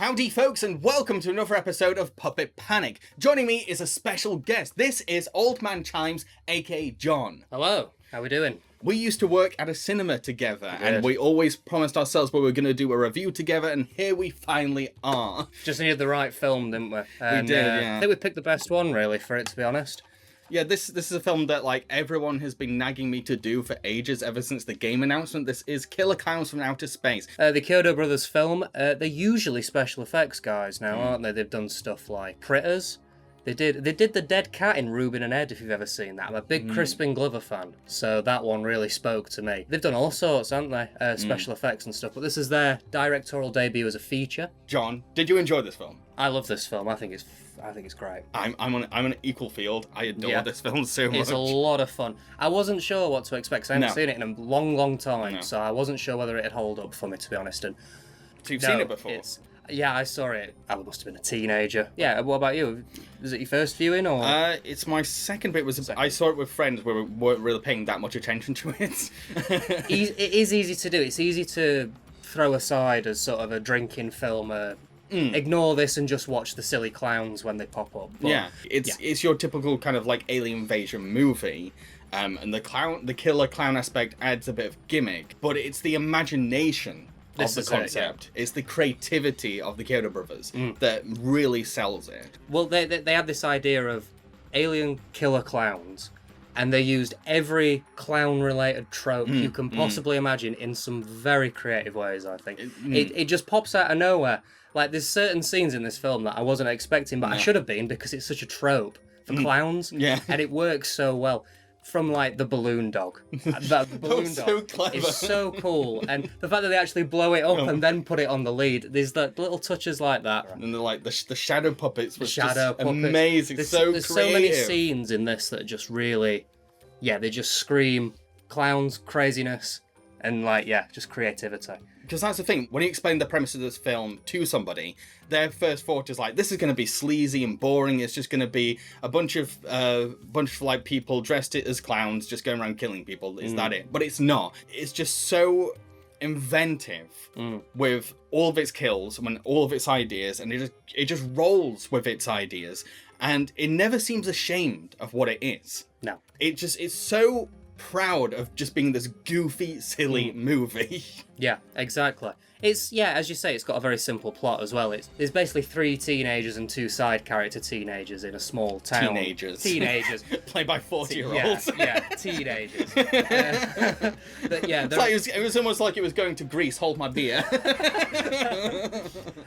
Howdy folks, and welcome to another episode of Puppet Panic. Joining me is a special guest. This is Oldmanchimes, aka Jon. Hello, how we doing? We used to work at a cinema together, and we always promised ourselves we were going to do a review together, and here we finally are. Just needed the right film, didn't we? And, we did, yeah. I think we picked the best one, really, for it, to be honest. Yeah, this is a film that, like, everyone has been nagging me to do for ages, ever since the game announcement. This is Killer Klowns from Outer Space. The Kyoto Brothers film, they're usually special effects guys now, aren't they? They've done stuff like Critters. They did the dead cat in Ruben and Ed, if you've ever seen that. I'm a big Crispin Glover fan, so that one really spoke to me. They've done all sorts, haven't they? Special effects and stuff, but this is their directorial debut as a feature. Jon, did you enjoy this film? I love this film. I think it's great. I'm on an equal field. I adore this film so much. It's a lot of fun. I wasn't sure what to expect because I haven't seen it in a long time, so I wasn't sure whether it'd hold up for me, to be honest. And so you've seen it before? Yeah, I saw it. I must have been a teenager. Yeah, what about you? Was it your first viewing or? It's my second, but I saw it with friends where we weren't really paying that much attention to it. It is easy to do. It's easy to throw aside as sort of a drinking film. Ignore this and just watch the silly clowns when they pop up. But, it's your typical kind of like alien invasion movie. And the killer clown aspect adds a bit of gimmick, but it's the imagination of the concept. It's the creativity of the Kyoto Brothers that really sells it. Well, they had this idea of alien killer clowns, and they used every clown-related trope you can possibly imagine in some very creative ways, I think. It just pops out of nowhere. Like, there's certain scenes in this film that I wasn't expecting, but I should have been, because it's such a trope for clowns. Yeah. And it works so well. From, like, the balloon dog. The balloon dog so clever. is so cool. And the fact that they actually blow it up and then put it on the lead, there's the little touches like that. And like the shadow puppets was shadow puppets. Amazing. There's so so many creative. scenes in this that just really, they just scream clowns, craziness, and just creativity. Because that's the thing, when you explain the premise of this film to somebody, their first thought is like, this is going to be sleazy and boring. It's just going to be a bunch of like people dressed as clowns just going around killing people. Is that it? But it's not. It's just so inventive with all of its kills and all of its ideas, and it just rolls with its ideas, and it never seems ashamed of what it is. No. It's so proud of just being this goofy, silly movie. Yeah, exactly. It's, as you say, it's got a very simple plot as well. There's basically 3 teenagers and 2 side character teenagers in a small town. Teenagers. Played by 40-year-olds. Yeah, teenagers. But it was almost like it was going to Greece, hold my beer.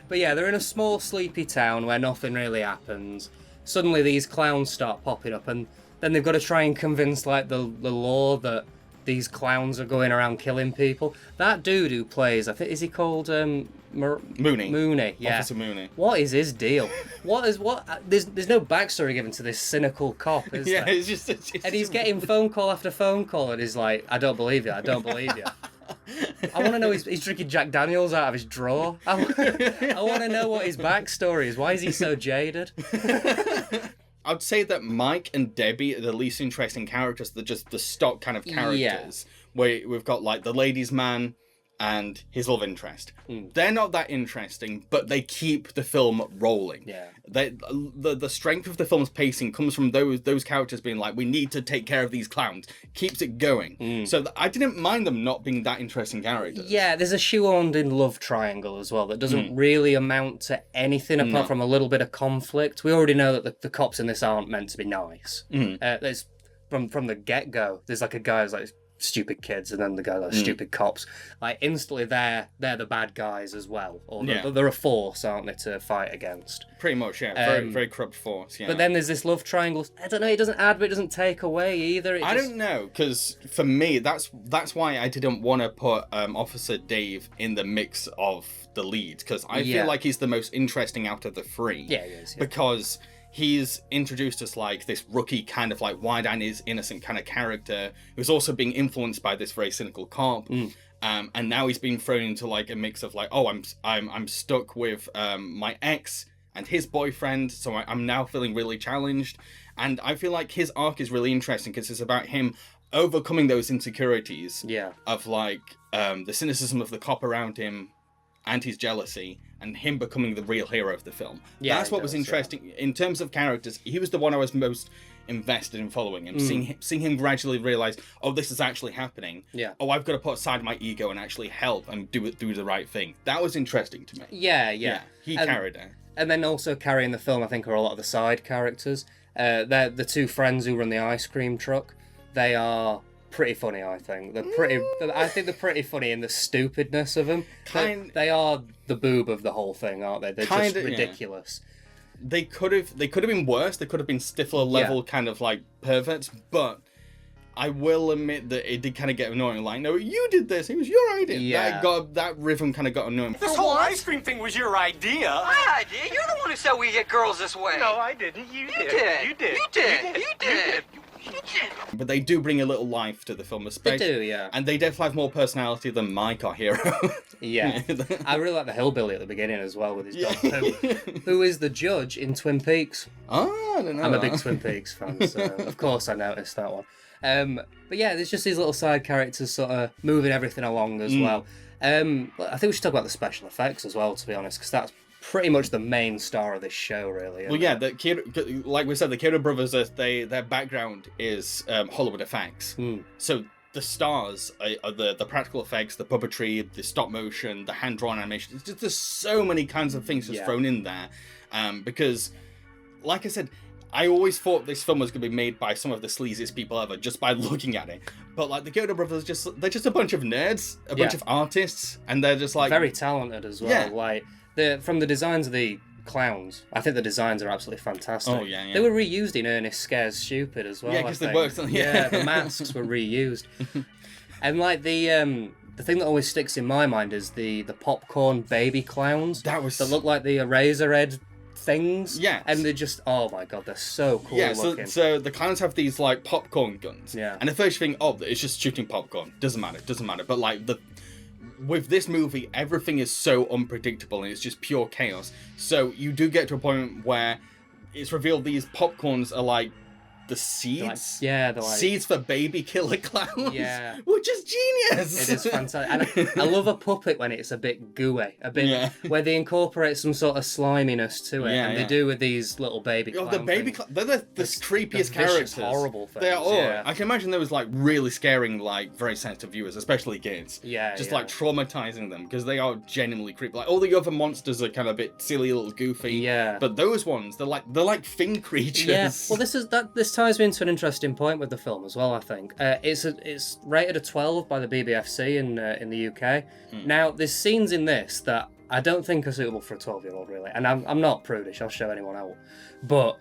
But yeah, they're in a small, sleepy town where nothing really happens. Suddenly these clowns start popping up, and then they've got to try and convince, like, the law that these clowns are going around killing people. That dude who plays, I think, is he called Mooney? Mooney, yeah. Officer Mooney. What is his deal? There's no backstory given to this cynical cop, is there? It's just... And he's getting phone call after phone call, and he's like, I don't believe you. I want to know he's drinking Jack Daniels out of his drawer. I want to know what his backstory is. Why is he so jaded? I'd say that Mike and Debbie are the least interesting characters. They're just the stock kind of characters. Where we've got, like, the ladies' man and his love interest. They're not that interesting, but they keep the film rolling. Yeah. The strength of the film's pacing comes from those characters being like, we need to take care of these clowns. Keeps it going. So I didn't mind them not being that interesting characters. Yeah, there's a shoehorned in love triangle as well that doesn't really amount to anything apart from a little bit of conflict. We already know that the cops in this aren't meant to be nice. There's from the get-go, there's like a guy who's like, stupid kids, and then the guy like stupid cops. Like, instantly they're the bad guys as well. Or they're a force, aren't they, to fight against? Pretty much, yeah. Very, very corrupt force, yeah. But then there's this love triangle. I don't know, it doesn't add, but it doesn't take away either. I don't know, because for me, that's why I didn't want to put Officer Dave in the mix of the leads, because I feel like he's the most interesting out of the 3. Yeah, he is. Yeah. Because he's introduced as, like, this rookie kind of, like, wide-eyed innocent kind of character who's also being influenced by this very cynical cop. And now he's been thrown into, like, a mix of, like, oh, I'm stuck with my ex and his boyfriend, so I'm now feeling really challenged. And I feel like his arc is really interesting because it's about him overcoming those insecurities of, like, the cynicism of the cop around him, and his jealousy, and him becoming the real hero of the film. Yeah, That's what was interesting. In terms of characters, he was the one I was most invested in following him, seeing him gradually realize, oh, this is actually happening. Yeah. Oh, I've got to put aside my ego and actually help and do the right thing. That was interesting to me. Yeah. He carried it. And then also carrying the film, I think, are a lot of the side characters. They're the two friends who run the ice cream truck. They are pretty funny, I think. I think they're pretty funny in the stupidness of them. They are the boob of the whole thing, aren't they? They're just ridiculous. Yeah. They could have been worse. They could have been Stifler level kind of like perverts, but I will admit that it did kind of get annoying. Like, no, you did this. It was your idea. Yeah. That rhythm kind of got annoying. This whole ice cream thing was your idea. My idea? You're the one who said we get girls this way. No, I didn't. You did. You did. But they do bring a little life to the film, especially. They do, yeah. And they definitely have more personality than Mike, our hero. Yeah. I really like the hillbilly at the beginning as well with his dog Pooh, who is the judge in Twin Peaks. Oh, I don't know. I'm a big Twin Peaks fan, so of course I noticed that one. But yeah, there's just these little side characters sort of moving everything along as well. I think we should talk about the special effects as well, to be honest, because that's pretty much the main star of this show, really. Well, yeah, like we said, the Kyoto brothers, their background is Hollywood effects. So the stars are the practical effects, the puppetry, the stop motion, the hand-drawn animation. There's so many kinds of things just thrown in there. Because, like I said, I always thought this film was going to be made by some of the sleaziest people ever, just by looking at it. But, like, the Kyoto brothers, they're just a bunch of nerds, a bunch of artists, and they're just, like... Very talented as well. Yeah. Like, from the designs of the clowns, I think the designs are absolutely fantastic. Oh, yeah. They were reused in Ernest Scares Stupid as well, Yeah, because they worked on... Yeah, the masks were reused. And, like, the thing that always sticks in my mind is the popcorn baby clowns. That look like the Eraserhead things. Yeah. And they're just, oh my god, they're so cool looking. So the clowns have these, like, popcorn guns. Yeah. And at first you think, oh, it's just shooting popcorn. Doesn't matter. But, like, with this movie, everything is so unpredictable and it's just pure chaos. So you do get to a point where it's revealed these popcorns are, like, the seeds? They're like... Seeds for baby killer clowns? Yeah. Which is genius! It is fantastic. And I love a puppet when it's a bit gooey. Where they incorporate some sort of sliminess to it. And they do with these little baby clowns. The baby they're the creepiest characters. Horrible things. They are all. I can imagine those, like, really scaring, like, very sensitive viewers, especially kids. Yeah, Just, like, traumatizing them, because they are genuinely creepy. Like, all the other monsters are kind of a bit silly, a little goofy. Yeah. But those ones, they're like thing creatures. Yeah. Well, this ties me into an interesting point with the film as well, I think. It's rated a 12 by the BBFC in the UK. Now, there's scenes in this that I don't think are suitable for a 12-year-old, really. And I'm not prudish, I'll show anyone out. But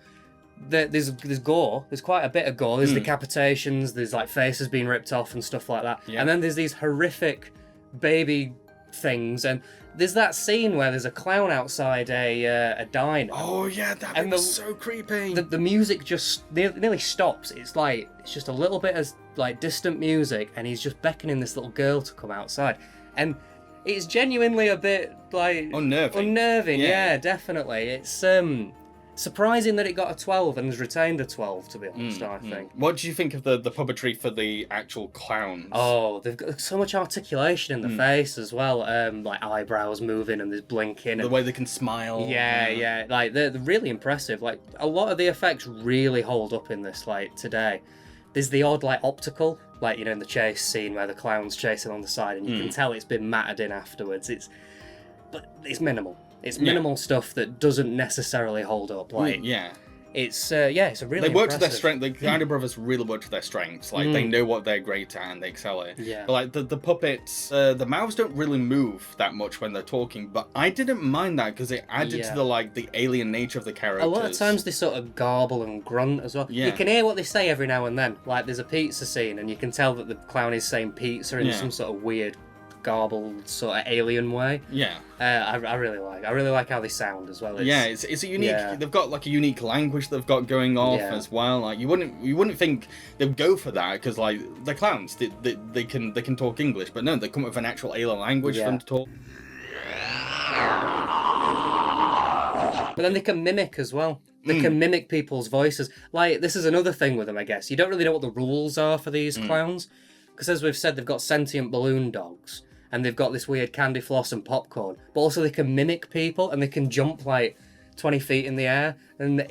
there's gore. There's quite a bit of gore. There's decapitations, there's, like, faces being ripped off and stuff like that. Yeah. And then there's these horrific baby things, and there's that scene where there's a clown outside a diner. Oh yeah, that was so creepy. The music just nearly stops. It's just a little bit of, like, distant music, and he's just beckoning this little girl to come outside, and it's genuinely a bit, like, unnerving. Yeah, definitely. It's surprising that it got a 12 and has retained a 12, to be honest, I think. What do you think of the puppetry for the actual clowns? Oh, they've got so much articulation in the face as well. Like, eyebrows moving and there's blinking. The way they can smile. Yeah. Like, they're really impressive. Like, a lot of the effects really hold up in this, like, today. There's the odd, like, optical, like, you know, in the chase scene where the clown's chasing on the side and you can tell it's been matted in afterwards. But it's minimal. It's minimal stuff that doesn't necessarily hold up. Like, it's a really. They work to their strength. The Kyoto brothers really work to their strengths. Like, they know what they're great at and they excel at. Yeah. But, like, the puppets, the mouths don't really move that much when they're talking. But I didn't mind that because it added to the alien nature of the characters. A lot of times they sort of garble and grunt as well. Yeah. You can hear what they say every now and then. Like, there's a pizza scene and you can tell that the clown is saying pizza in some sort of weird, garbled sort of alien way. Yeah. I really like how they sound as well. It's a unique. They've got, like, a unique language they've got going off as well. Like, you wouldn't think they'd go for that because, like, they're clowns. They can talk English, but no, they come up with an actual alien language for them to talk. But then they can mimic as well. They can mimic people's voices. Like, this is another thing with them, I guess. You don't really know what the rules are for these clowns. Because as we've said, they've got sentient balloon dogs. and they've got this weird candy floss and popcorn, but also they can mimic people and they can jump like 20 feet in the air, and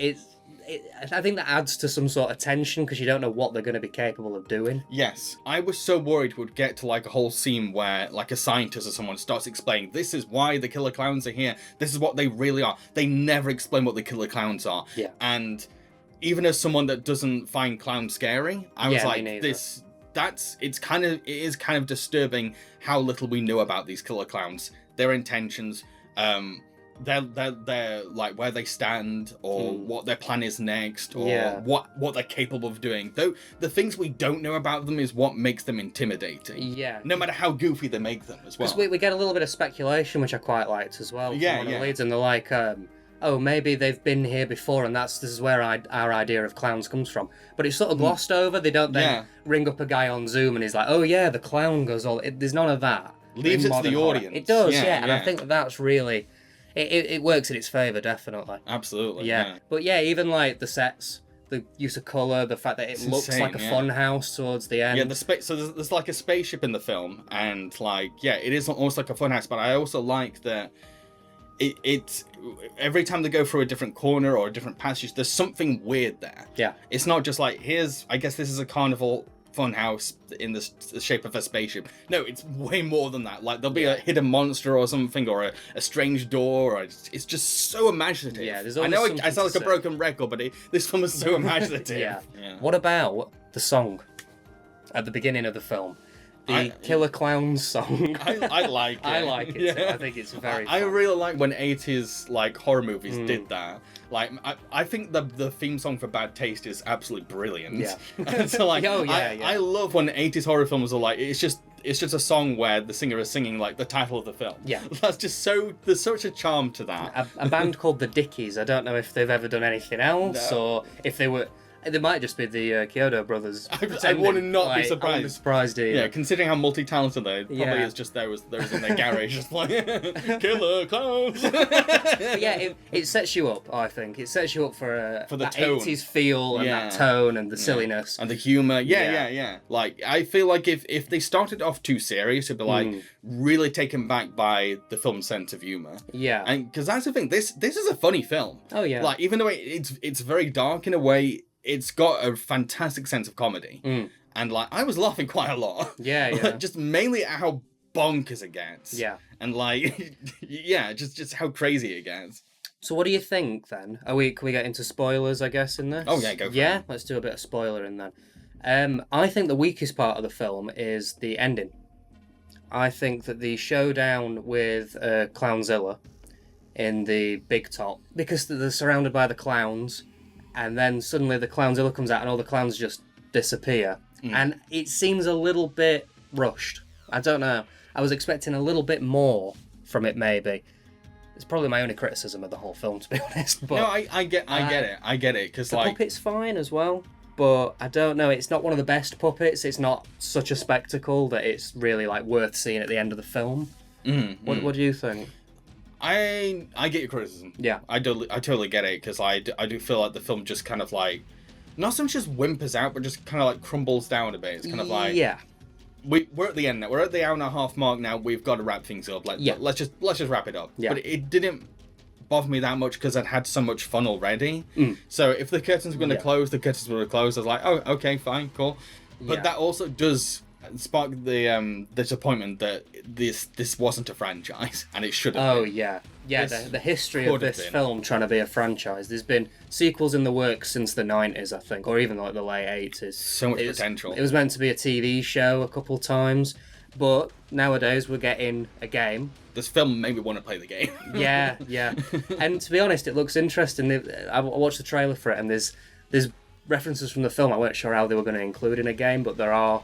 I think that adds to some sort of tension because you don't know what they're going to be capable of doing. Yes, I was so worried we'd get to like a whole scene where like a scientist or someone starts explaining this is why the killer clowns are here. This is what they really are. They never explain what the killer clowns are. Yeah. And even as someone that doesn't find clowns scary, I was like, it is kind of disturbing how little we know about these killer clowns, their intentions, they're like where they stand or what their plan is next or what they're capable of doing. Though the things we don't know about them is what makes them intimidating. Yeah. No matter how goofy they make them as well. Because we get a little bit of speculation, which I quite liked as well. Yeah, from one of the leads, and they're like, oh, maybe they've been here before, and this is where our idea of clowns comes from. But it's sort of glossed over. They don't then ring up a guy on Zoom and he's like, oh yeah, the clown goes all. There's none of that. Leaves it to the audience. It does, yeah. And I think that's really. It works in its favour, definitely. Absolutely. Yeah. But yeah, even like the sets, the use of colour, the fact that it looks insane, like a fun house towards the end. Yeah, so there's like a spaceship in the film, and like, yeah, it is almost like a fun house, but I also like that it's every time they go through a different corner or a different passage, there's something weird there. Yeah. It's not just like, I guess this is a carnival fun house in the shape of a spaceship. No, it's way more than that. Like there'll be a hidden monster or something, or a strange door, or it's just so imaginative. Yeah, I know I sound like a broken record, but this film is so imaginative. Yeah. What about the song at the beginning of the film? The Killer Klowns song. I like it. I like it. Yeah. Too. I think it's very fun. I really like when 80s like horror movies did that. Like I think the theme song for Bad Taste is absolutely brilliant. Yeah. And so like I love when 80s horror films are like it's just a song where the singer is singing like the title of the film. Yeah. That's just there's such a charm to that. A band called the Dickies. I don't know if they've ever done anything else or if they were. They might just be the Kyoto brothers. I would not be surprised. I wouldn't be surprised either. Yeah, considering how multi-talented they are, probably is just those in their garage, just like Killer Clowns. But yeah, it sets you up. I think it sets you up for the that tone. 80s feel and that tone and the silliness and the humor. Yeah. Like I feel like if they started off too serious, it'd be like really taken back by the film's sense of humor. Yeah, and because that's the thing. This is a funny film. Oh yeah. Like even though it's very dark in a way. It's got a fantastic sense of comedy, and like I was laughing quite a lot. Yeah. Just mainly at how bonkers it gets. Yeah, and like, just how crazy it gets. So what do you think then? Can we get into spoilers? I guess in this. Oh yeah, go for it. Let's do a bit of spoiler in then. I think the weakest part of the film is the ending. I think that the showdown with Clownzilla in the big top, because they're surrounded by the clowns. And then suddenly the Clownzilla comes out and all the clowns just disappear. And it seems a little bit rushed. I don't know. I was expecting a little bit more from it, maybe. It's probably my only criticism of the whole film, to be honest. But no, I get it. Because the like puppet's fine as well. But I don't know. It's not one of the best puppets. It's not such a spectacle that it's really like worth seeing at the end of the film. What do you think? I get your criticism. Yeah. I totally get it, because I do feel like the film just kind of like, not so much just whimpers out, but just kind of like crumbles down a bit. It's kind of like, we're at the end now. We're at the hour and a half mark now. We've got to wrap things up. Like, let's just wrap it up. Yeah. But it didn't bother me that much because I'd had so much fun already. So if the curtains were going to close, the curtains were going to close. I was like, oh, okay, fine, cool. But that also does spark the disappointment that this wasn't a franchise, and it should have been. The history of this film trying to be a franchise. There's been sequels in the works since the 90s, I think, or even like the late 80s. So much potential. It was meant to be a TV show a couple times, but nowadays we're getting a game. This film made me want to play the game. Yeah. And to be honest, it looks interesting. I watched the trailer for it, and there's references from the film I weren't sure how they were going to include in a game, but there are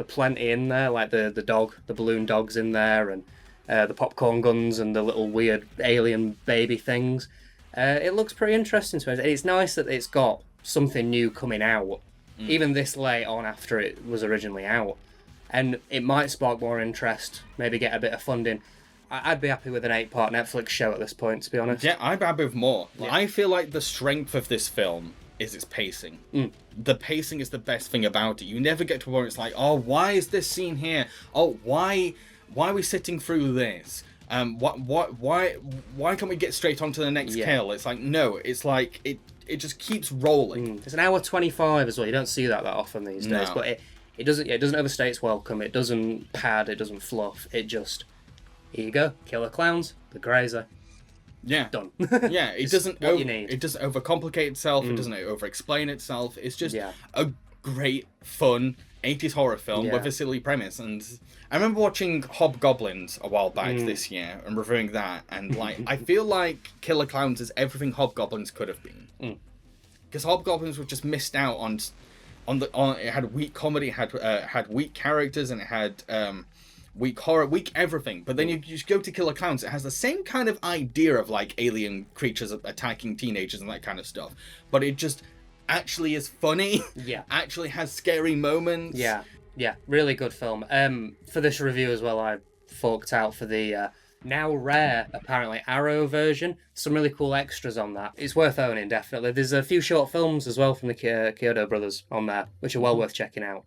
plenty in there, like the balloon dog's in there, and the popcorn guns and the little weird alien baby things. It looks pretty interesting to me. It's nice that it's got something new coming out, even this late on after it was originally out. And it might spark more interest, maybe get a bit of funding. I'd be happy with an 8-part Netflix show at this point, to be honest. Yeah, I'd be happy with more. Yeah. I feel like the strength of this film is its pacing. The pacing is the best thing about it. You never get to where it's like, oh, why is this scene here? Oh, why why are we sitting through this? Why can't we get straight on to the next kill? It's like, no, it's like it just keeps rolling. It's an hour 25 as well. You don't see that often these days, but it doesn't overstay its welcome. It doesn't pad, it doesn't fluff. It just, here you go, kill the clowns, the grazer. Yeah. Done. Yeah, it doesn't what you need. It doesn't overcomplicate itself, it doesn't over-explain itself. It's just a great, fun 80s horror film with a silly premise. And I remember watching Hobgoblins a while back this year and reviewing that, and like I feel like Killer Klowns is everything Hobgoblins could have been. Because Hobgoblins were just missed out on it had weak comedy, had weak characters, and it had weak horror, weak everything. But then you just go to Killer Klowns, it has the same kind of idea of like alien creatures attacking teenagers and that kind of stuff, but it just actually is funny. Actually has scary moments. Yeah, really good film. For this review as well, I forked out for the now rare, apparently, Arrow version. Some really cool extras on that. It's worth owning, definitely. There's a few short films as well from the Kyoto brothers on there, which are well worth checking out.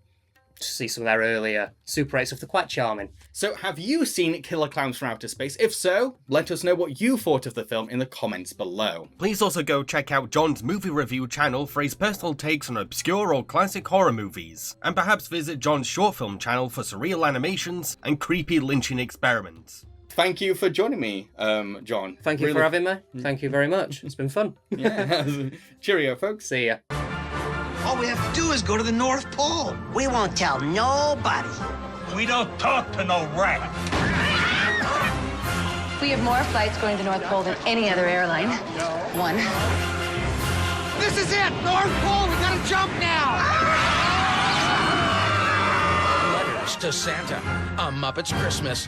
To see some of their earlier Super 8 stuff. They're quite charming. So, have you seen Killer Klowns from Outer Space? If so, let us know what you thought of the film in the comments below. Please also go check out Jon's movie review channel for his personal takes on obscure or classic horror movies, and perhaps visit Jon's short film channel for surreal animations and creepy lynching experiments. Thank you for joining me, Jon. Thank you for having me. Thank you very much. It's been fun. Cheerio, folks. See ya. All we have to do is go to the North Pole. We won't tell nobody. We don't talk to no rat. We have more flights going to North Pole than any other airline. One. This is it! North Pole! We gotta jump now! Letters to Santa. A Muppet's Christmas.